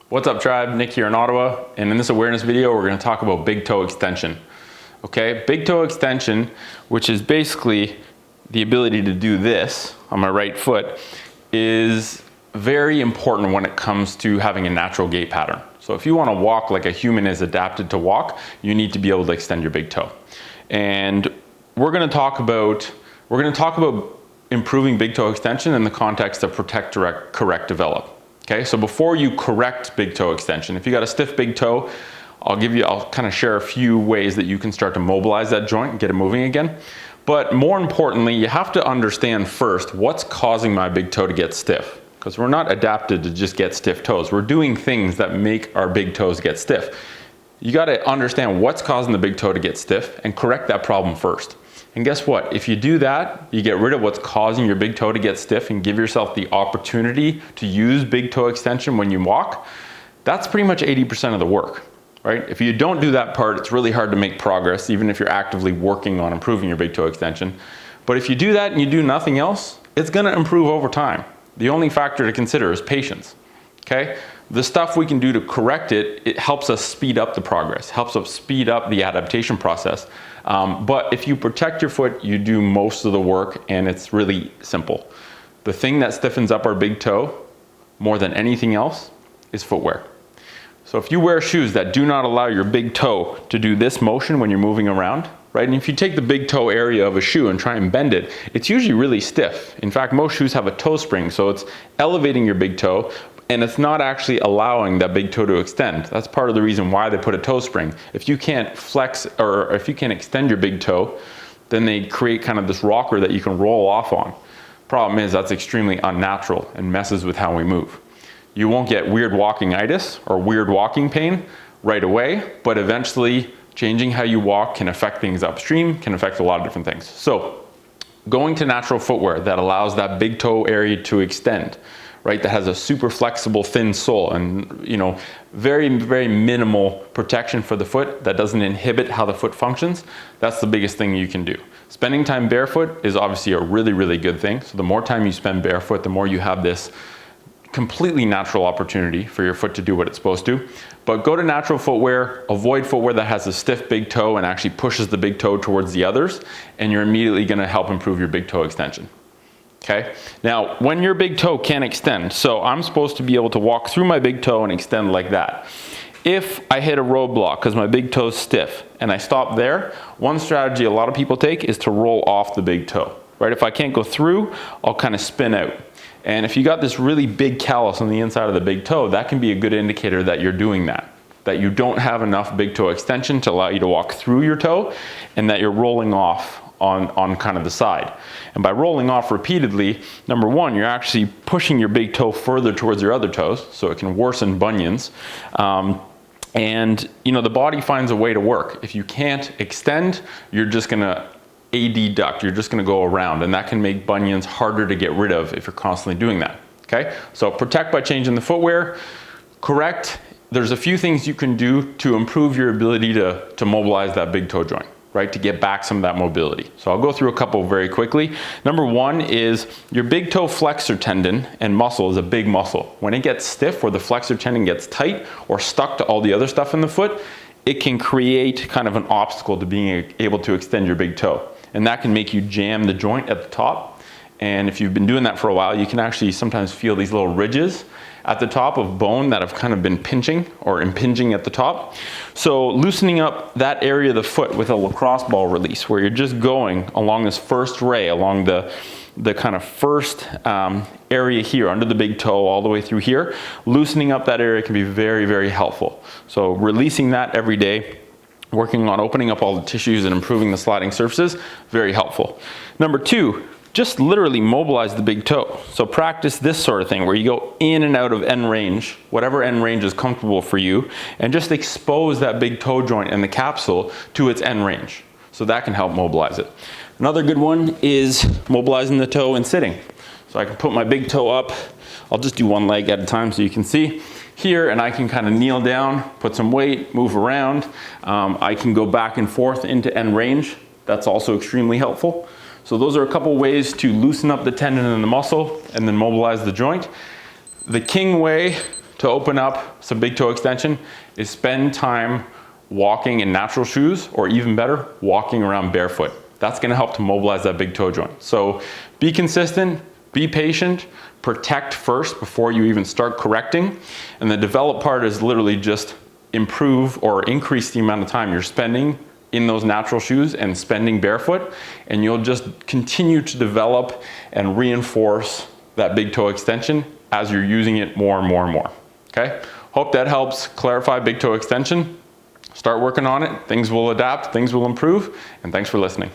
What's up, tribe? Nick here in Ottawa, and in this awareness video we're going to talk about big toe extension. Okay, big toe extension, which is basically the ability to do this on my right foot, is very important when it comes to having a natural gait pattern. So if you want to walk like a human is adapted to walk, you need to be able to extend your big toe. And we're going to talk about improving big toe extension in the context of protect, direct, correct, develop. Okay, so before you correct big toe extension, if you got a stiff big toe, I'll kind of share a few ways that you can start to mobilize that joint and get it moving again. But more importantly, you have to understand first what's causing my big toe to get stiff, because we're not adapted to just get stiff toes. We're doing things that make our big toes get stiff. You got to understand what's causing the big toe to get stiff and correct that problem first. And guess what? If you do that, you get rid of what's causing your big toe to get stiff and give yourself the opportunity to use big toe extension when you walk. That's pretty much 80% of the work, right? If you don't do that part, it's really hard to make progress, even if you're actively working on improving your big toe extension. But if you do that and you do nothing else, it's gonna improve over time. The only factor to consider is patience, okay? The stuff we can do to correct it, it helps us speed up the progress, helps us speed up the adaptation process. But if you protect your foot, you do most of the work, and it's really simple. The thing that stiffens up our big toe more than anything else is footwear. So if you wear shoes that do not allow your big toe to do this motion when you're moving around, right? And if you take the big toe area of a shoe and try and bend it, it's usually really stiff. In fact, most shoes have a toe spring, so it's elevating your big toe, and it's not actually allowing that big toe to extend. That's part of the reason why they put a toe spring. If you can't flex, or if you can't extend your big toe, then they create kind of this rocker that you can roll off on. Problem is, that's extremely unnatural and messes with how we move. You won't get weird walking-itis or weird walking pain right away, but eventually changing how you walk can affect things upstream, can affect a lot of different things. So going to natural footwear that allows that big toe area to extend, right, that has a super flexible thin sole and, you know, very, very minimal protection for the foot that doesn't inhibit how the foot functions, that's the biggest thing you can do. Spending time barefoot is obviously a really, really good thing. So the more time you spend barefoot, the more you have this completely natural opportunity for your foot to do what it's supposed to. But go to natural footwear, avoid footwear that has a stiff big toe and actually pushes the big toe towards the others, and you're immediately gonna help improve your big toe extension. Okay, now when your big toe can extend, so I'm supposed to be able to walk through my big toe and extend like that. If I hit a roadblock because my big toe's stiff and I stop there, one strategy a lot of people take is to roll off the big toe, right? If I can't go through, I'll kind of spin out. And if you got this really big callus on the inside of the big toe, that can be a good indicator that you're doing that you don't have enough big toe extension to allow you to walk through your toe, and that you're rolling off on kind of the side. And by rolling off repeatedly, number one, you're actually pushing your big toe further towards your other toes, so it can worsen bunions. And you know, the body finds a way to work. If you can't extend, you're just gonna adduct, you're just gonna go around, and that can make bunions harder to get rid of if you're constantly doing that, okay? So protect by changing the footwear, correct. There's a few things you can do to improve your ability to mobilize that big toe joint, right, to get back some of that mobility. So I'll go through a couple very quickly. Number one is your big toe flexor tendon and muscle is a big muscle. When it gets stiff, or the flexor tendon gets tight or stuck to all the other stuff in the foot, it can create kind of an obstacle to being able to extend your big toe. And that can make you jam the joint at the top. And if you've been doing that for a while, you can actually sometimes feel these little ridges at the top of bone that have kind of been pinching or impinging at the top. So loosening up that area of the foot with a lacrosse ball release, where you're just going along this first ray, along the kind of first area here under the big toe all the way through here, loosening up that area can be very, very helpful. So releasing that every day, working on opening up all the tissues and improving the sliding surfaces, very helpful. Number two, just literally mobilize the big toe. So practice this sort of thing where you go in and out of end range, whatever end range is comfortable for you, and just expose that big toe joint and the capsule to its end range. So that can help mobilize it. Another good one is mobilizing the toe and sitting. So I can put my big toe up. I'll just do one leg at a time so you can see here, and I can kind of kneel down, put some weight, move around. I can go back and forth into end range. That's also extremely helpful. So those are a couple ways to loosen up the tendon and the muscle and then mobilize the joint. The king way to open up some big toe extension is spend time walking in natural shoes, or even better, walking around barefoot. That's gonna help to mobilize that big toe joint. So be consistent, be patient, protect first before you even start correcting. And the develop part is literally just improve or increase the amount of time you're spending in those natural shoes and spending barefoot, and you'll just continue to develop and reinforce that big toe extension as you're using it more and more and more. Okay? Hope that helps clarify big toe extension. Start working on it, things will adapt, things will improve, and thanks for listening.